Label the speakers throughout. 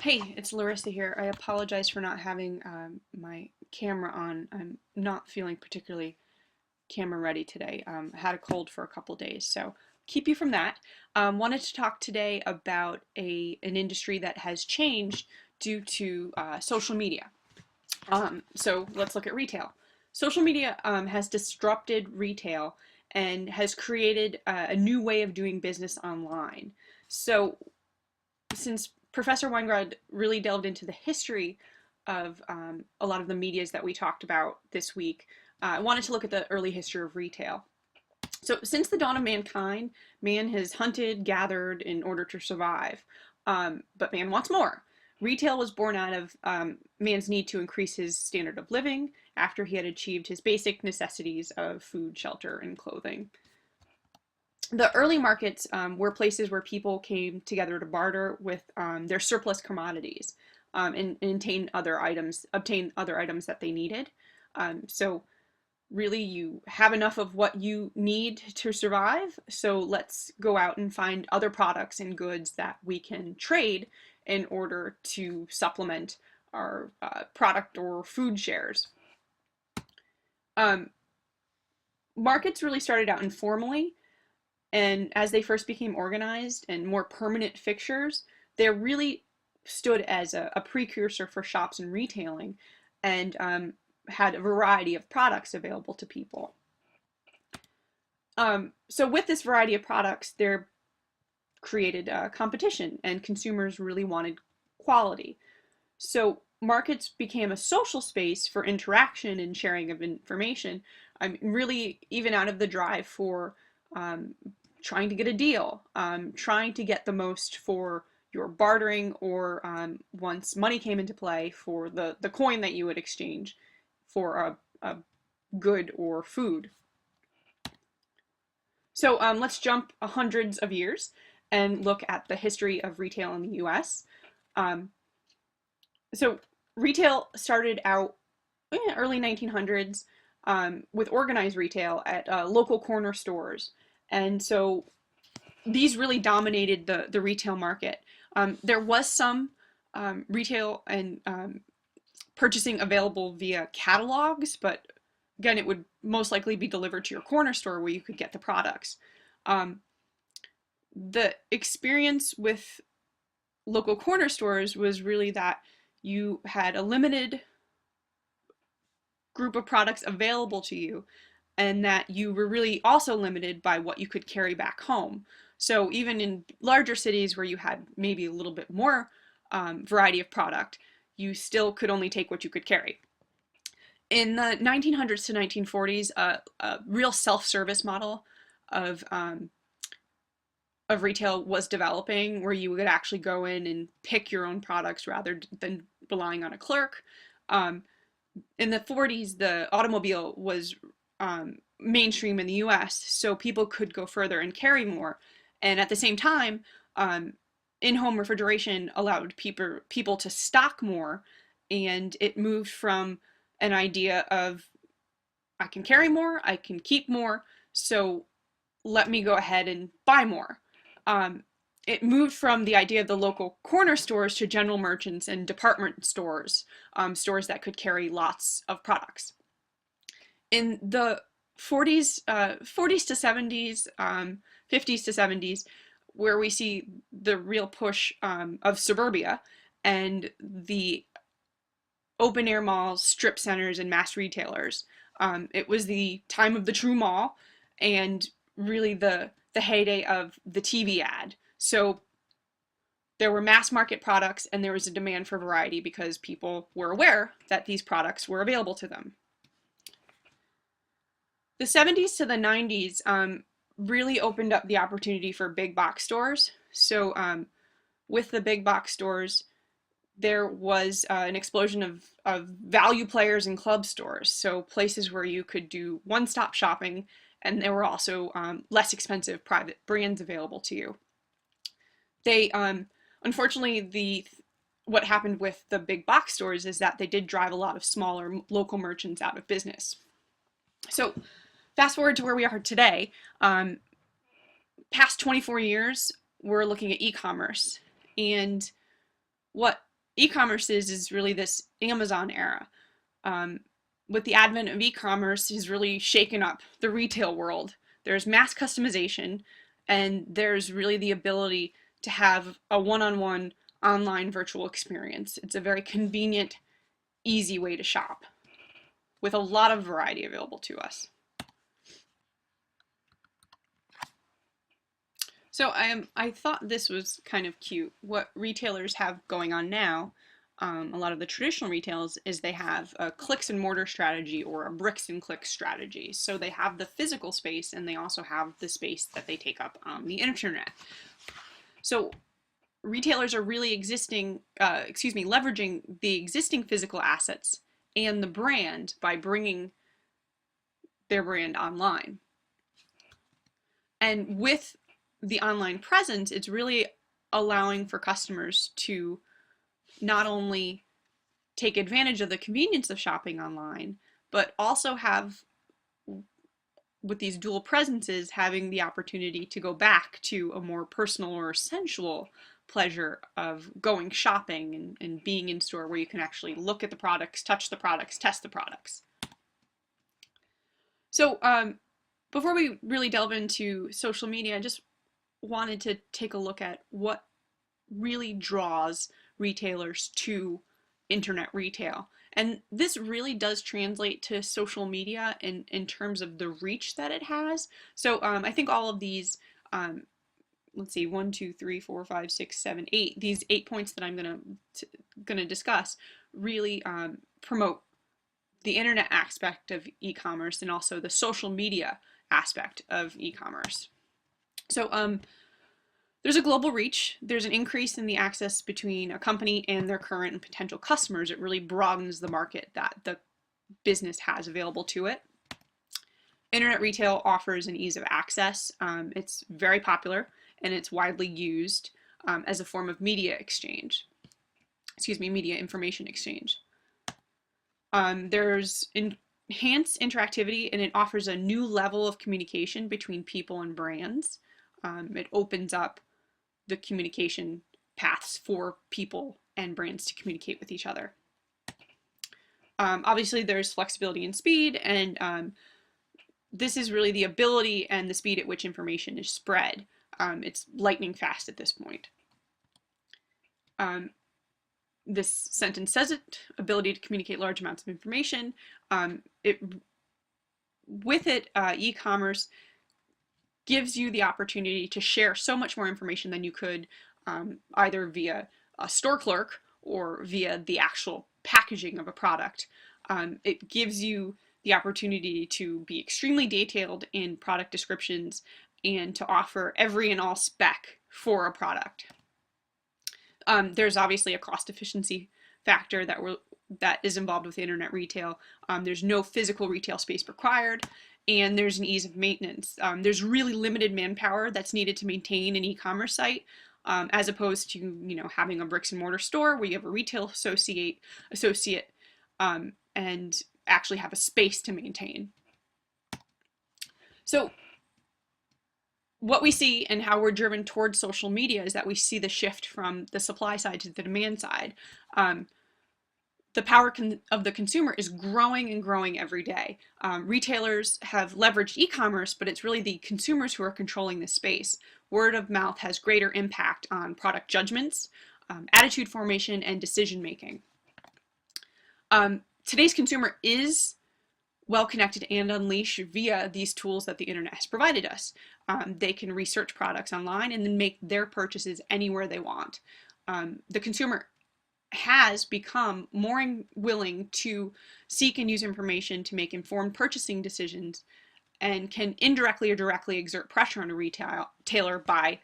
Speaker 1: Hey, it's Larissa here. I apologize for not having my camera on. I'm not feeling particularly camera ready today. I had a cold for a couple days, so keep you from that. Wanted to talk today about an industry that has changed due to social media. So let's look at retail. Social media has disrupted retail and has created a new way of doing business online. So since Professor Weingrod really delved into the history of a lot of the medias that we talked about this week, I wanted to look at the early history of retail. So, since the dawn of mankind, man has hunted, gathered in order to survive, but man wants more. Retail was born out of man's need to increase his standard of living after he had achieved his basic necessities of food, shelter, and clothing. The early markets were places where people came together to barter with their surplus commodities and obtain other items that they needed. So really, you have enough of what you need to survive. So let's go out and find other products and goods that we can trade in order to supplement our product or food shares. Um, Markets really started out informally, and as they first became organized and more permanent fixtures, they really stood as a precursor for shops and retailing and had a variety of products available to people. So, with this variety of products, there created competition, and consumers really wanted quality. So, markets became a social space for interaction and sharing of information. Really, even out of the drive for um, trying to get a deal, trying to get the most for your bartering, or once money came into play, for the coin that you would exchange for a good or food. So let's jump hundreds of years and look at the history of retail in the US. Um, so retail started out early 1900s with organized retail at local corner stores. And so these really dominated the retail market. There was some retail and purchasing available via catalogs, but again, it would most likely be delivered to your corner store where you could get the products. Um, the experience with local corner stores was really that you had a limited group of products available to you, and that you were really also limited by what you could carry back home. So even in larger cities where you had maybe a little bit more variety of product, you still could only take what you could carry. In the 1900s to 1940s, a real self-service model of retail was developing, where you would actually go in and pick your own products rather than relying on a clerk. In the 40s, the automobile was mainstream in the US, so people could go further and carry more. And at the same time, in-home refrigeration allowed people to stock more, and it moved from an idea of I can carry more, I can keep more, so let me go ahead and buy more. Um, it moved from the idea of the local corner stores to general merchants and department stores, stores that could carry lots of products. In the 40s to 70s, 50s to 70s, where we see the real push of suburbia and the open air malls, strip centers, and mass retailers. It was the time of the true mall, and really the heyday of the TV ad. So there were mass market products, and there was a demand for variety because people were aware that these products were available to them. The 70s to the 90s really opened up the opportunity for big box stores. So with the big box stores, there was an explosion of value players and club stores. So places where you could do one-stop shopping, and there were also less expensive private brands available to you. They unfortunately, the what happened with the big box stores is that they did drive a lot of smaller local merchants out of business. So fast forward to where we are today. Past 24 years, we're looking at e-commerce, and what e-commerce is really this Amazon era. Um, with the advent of e-commerce has really shaken up the retail world. There's mass customization, and there's really the ability to have a one-on-one online virtual experience. It's a very convenient, easy way to shop with a lot of variety available to us. So I thought this was kind of cute. What retailers have going on now, a lot of the traditional retails, is they have a clicks and mortar strategy or a bricks and clicks strategy. So they have the physical space and they also have the space that they take up on the internet. So retailers are really leveraging the existing physical assets and the brand by bringing their brand online. And with the online presence, it's really allowing for customers to not only take advantage of the convenience of shopping online, but also have, with these dual presences, having the opportunity to go back to a more personal or sensual pleasure of going shopping and being in store where you can actually look at the products, touch the products, test the products. So before we really delve into social media, I just wanted to take a look at what really draws retailers to internet retail. And this really does translate to social media in terms of the reach that it has. So I think all of these, let's see, 1, 2, 3, 4, 5, 6, 7, 8, these 8 points that I'm gonna discuss really promote the internet aspect of e-commerce and also the social media aspect of e-commerce. So there's a global reach. There's an increase in the access between a company and their current and potential customers. It really broadens the market that the business has available to it. Internet retail offers an ease of access. It's very popular and it's widely used as a form of media exchange. Media information exchange. There's enhanced interactivity and it offers a new level of communication between people and brands. It opens up the communication paths for people and brands to communicate with each other. Obviously, there's flexibility and speed, and this is really the ability and the speed at which information is spread. It's lightning fast at this point. This sentence says it, ability to communicate large amounts of information. With it, e-commerce gives you the opportunity to share so much more information than you could either via a store clerk or via the actual packaging of a product. It gives you the opportunity to be extremely detailed in product descriptions and to offer every and all spec for a product. There's obviously a cost efficiency factor that is involved with internet retail. There's no physical retail space required, and there's an ease of maintenance. There's really limited manpower that's needed to maintain an e-commerce site, as opposed to having a bricks and mortar store where you have a retail associate and actually have a space to maintain. So what we see and how we're driven towards social media is that we see the shift from the supply side to the demand side. The power of the consumer is growing and growing every day. Retailers have leveraged e-commerce, but it's really the consumers who are controlling the space. Word of mouth has greater impact on product judgments, attitude formation, and decision making. Today's consumer is well connected and unleashed via these tools that the internet has provided us. They can research products online and then make their purchases anywhere they want. The consumer has become more willing to seek and use information to make informed purchasing decisions and can indirectly or directly exert pressure on a retailer by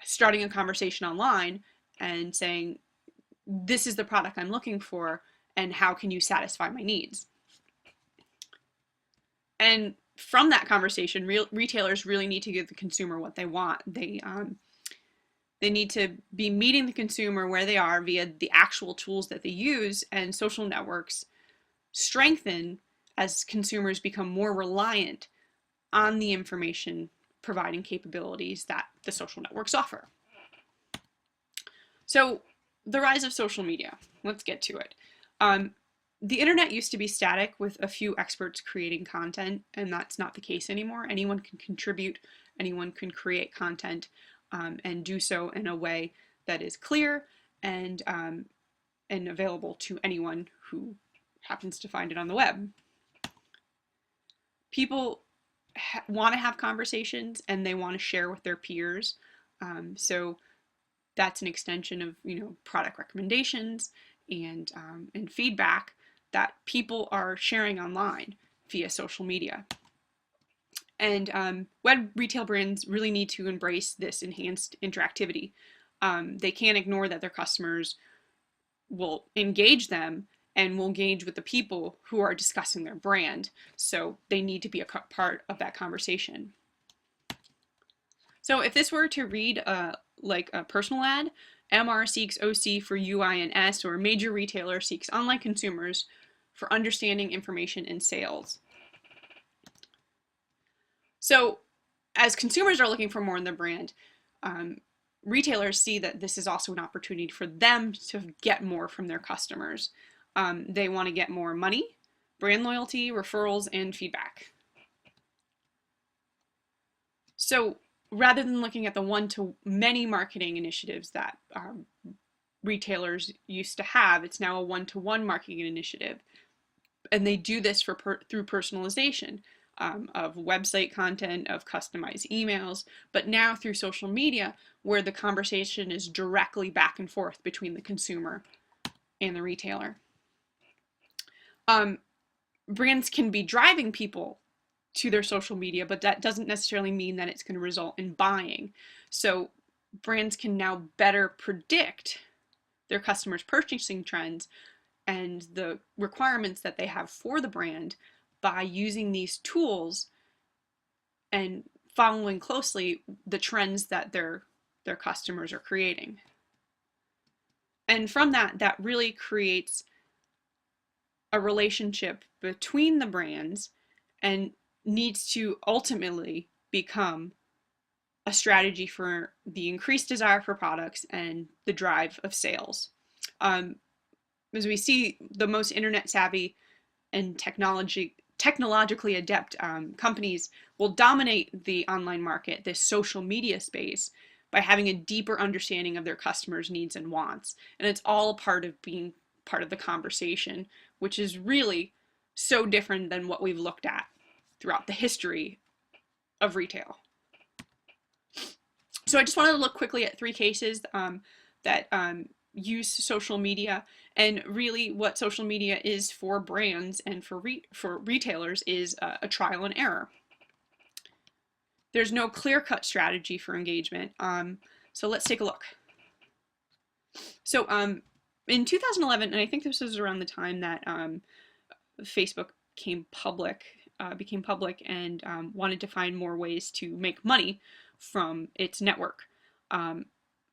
Speaker 1: starting a conversation online and saying, this is the product I'm looking for and how can you satisfy my needs? And from that conversation, retailers really need to give the consumer what they want. They need to be meeting the consumer where they are via the actual tools that they use, and social networks strengthen as consumers become more reliant on the information providing capabilities that the social networks offer. So the rise of social media. Let's get to it. Um, the internet used to be static with a few experts creating content, and that's not the case anymore. Anyone can contribute, anyone can create content, and do so in a way that is clear and available to anyone who happens to find it on the web. People want to have conversations and they want to share with their peers. So that's an extension of product recommendations and feedback that people are sharing online via social media. And web retail brands really need to embrace this enhanced interactivity. They can't ignore that their customers will engage them and will engage with the people who are discussing their brand. So they need to be a part of that conversation. So if this were to read like a personal ad, MR seeks OC for UI and S, or a major retailer seeks online consumers for understanding, information, and sales. So as consumers are looking for more in their brand, retailers see that this is also an opportunity for them to get more from their customers. They want to get more money, brand loyalty, referrals, and feedback. So rather than looking at the one-to-many marketing initiatives that retailers used to have, it's now a one-to-one marketing initiative. And they do this through personalization of website content, of customized emails, but now through social media, where the conversation is directly back and forth between the consumer and the retailer. Brands can be driving people to their social media, but that doesn't necessarily mean that it's going to result in buying. So brands can now better predict their customers' purchasing trends and the requirements that they have for the brand by using these tools and following closely the trends that their customers are creating. And from that really creates a relationship between the brands and needs to ultimately become a strategy for the increased desire for products and the drive of sales. As we see, the most internet savvy and technologically adept companies will dominate the online market, this social media space, by having a deeper understanding of their customers' needs and wants. And it's all a part of being part of the conversation, which is really so different than what we've looked at throughout the history of retail. So I just wanted to look quickly at 3 cases that use social media, and really what social media is for brands and for retailers is a trial and error. There's no clear-cut strategy for engagement. So let's take a look. So in 2011, and I think this was around the time that Facebook became public and wanted to find more ways to make money from its network,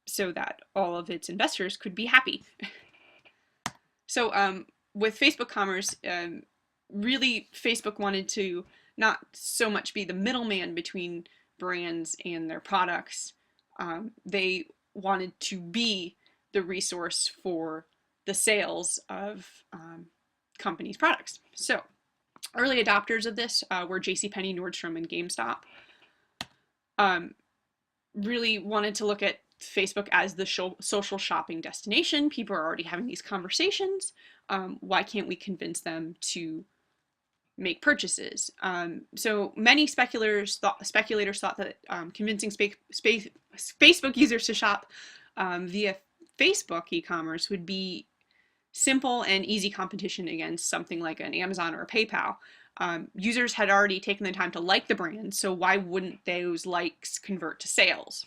Speaker 1: so that all of its investors could be happy. So with Facebook Commerce, really Facebook wanted to not so much be the middleman between brands and their products. They wanted to be the resource for the sales of companies' products. So early adopters of this were JCPenney, Nordstrom, and GameStop. Really wanted to look at Facebook as the social shopping destination. People are already having these conversations. Why can't we convince them to make purchases? So many speculators thought that convincing Facebook users to shop via Facebook e-commerce would be simple and easy competition against something like an Amazon or a PayPal. Users had already taken the time to like the brand, so why wouldn't those likes convert to sales?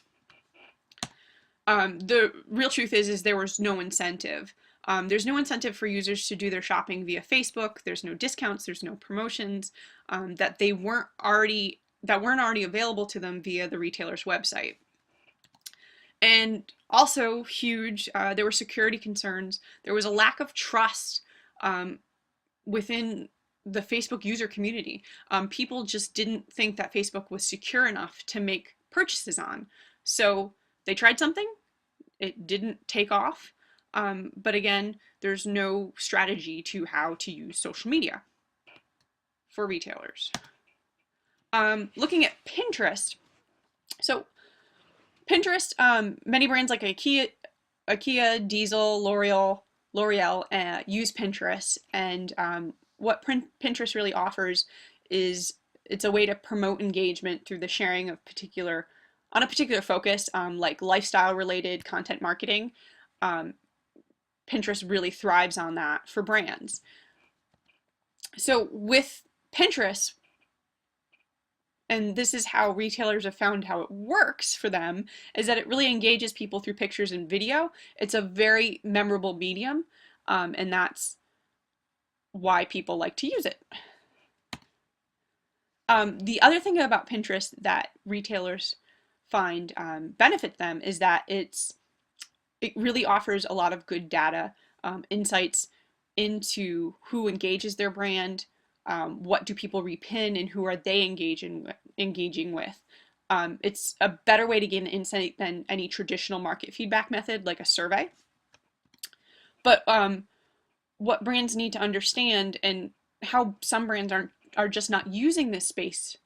Speaker 1: The real truth is there was no incentive. There's no incentive for users to do their shopping via Facebook. There's no discounts. There's no promotions that weren't already available to them via the retailer's website. And also huge, there were security concerns. There was a lack of trust within the Facebook user community. People just didn't think that Facebook was secure enough to make purchases on. So they tried something, it didn't take off, But again, there's no strategy to how to use social media for retailers. Looking at Pinterest. So Pinterest, many brands like IKEA, Diesel, L'Oreal use Pinterest, and what Pinterest really offers is it's a way to promote engagement through the sharing of on a particular focus, like lifestyle related content marketing. Pinterest really thrives on that for brands. So with Pinterest, and this is how retailers have found how it works for them, is that it really engages people through pictures and video. It's a very memorable medium, and that's why people like to use it. The other thing about Pinterest that retailers find benefit them is that it really offers a lot of good data, insights into who engages their brand, what do people repin, and who are they engaging with. It's a better way to gain insight than any traditional market feedback method like a survey. But what brands need to understand, and how some brands are just not using this space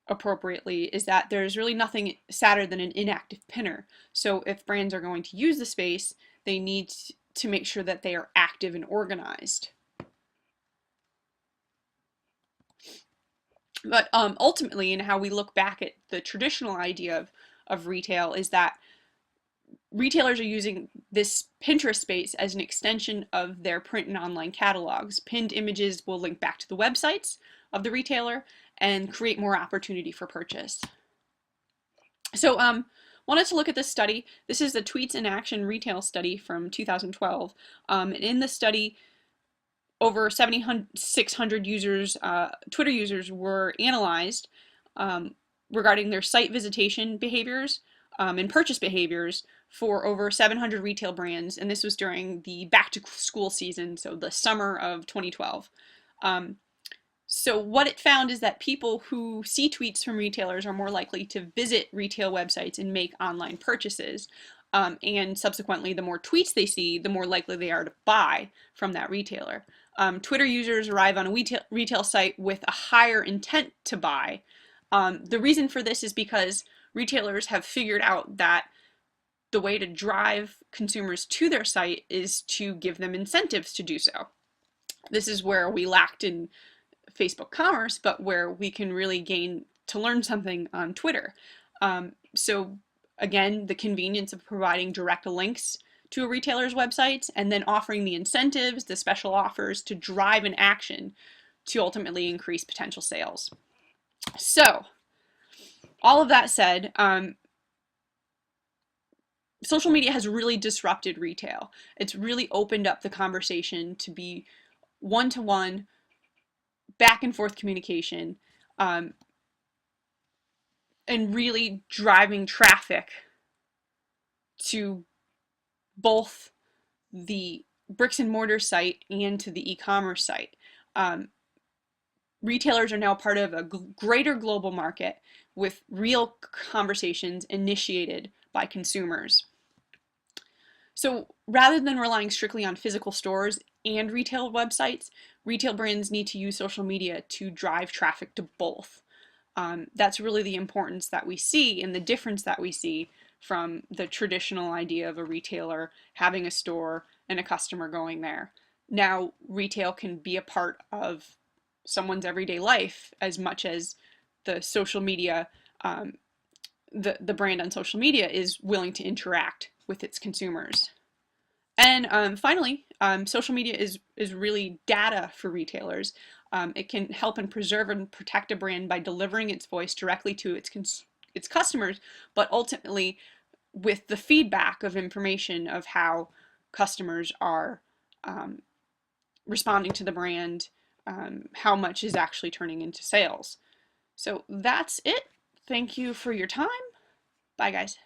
Speaker 1: appropriately, is that there's really nothing sadder than an inactive pinner. So if brands are going to use the space, they need to make sure that they are active and organized. But ultimately, in how we look back at the traditional idea of retail, is that retailers are using this Pinterest space as an extension of their print and online catalogs. Pinned images will link back to the websites of the retailer and create more opportunity for purchase. So wanted to look at this study. This is the Tweets in Action Retail Study from 2012. And in the study, over 7,600 users, Twitter users, were analyzed regarding their site visitation behaviors and purchase behaviors for over 700 retail brands, and this was during the back-to-school season, so the summer of 2012. So what it found is that people who see tweets from retailers are more likely to visit retail websites and make online purchases. And subsequently, the more tweets they see, the more likely they are to buy from that retailer. Twitter users arrive on a retail site with a higher intent to buy. The reason for this is because retailers have figured out that the way to drive consumers to their site is to give them incentives to do so. This is where we lacked in Facebook commerce, but where we can really gain to learn something on Twitter. So again, the convenience of providing direct links to a retailer's websites and then offering the incentives, the special offers to drive an action to ultimately increase potential sales. So all of that said, social media has really disrupted retail. It's really opened up the conversation to be one-to-one, back and forth communication, and really driving traffic to both the bricks and mortar site and to the e-commerce site. Retailers are now part of a greater global market with real conversations initiated by consumers. So rather than relying strictly on physical stores and retail websites, retail brands need to use social media to drive traffic to both. That's really the importance that we see and the difference that we see from the traditional idea of a retailer having a store and a customer going there. Now, retail can be a part of someone's everyday life as much as the social media, the brand on social media is willing to interact with its consumers. And finally, social media is really data for retailers. It can help and preserve and protect a brand by delivering its voice directly to its customers, but ultimately with the feedback of information of how customers are responding to the brand, how much is actually turning into sales. So that's it. Thank you for your time. Bye, guys.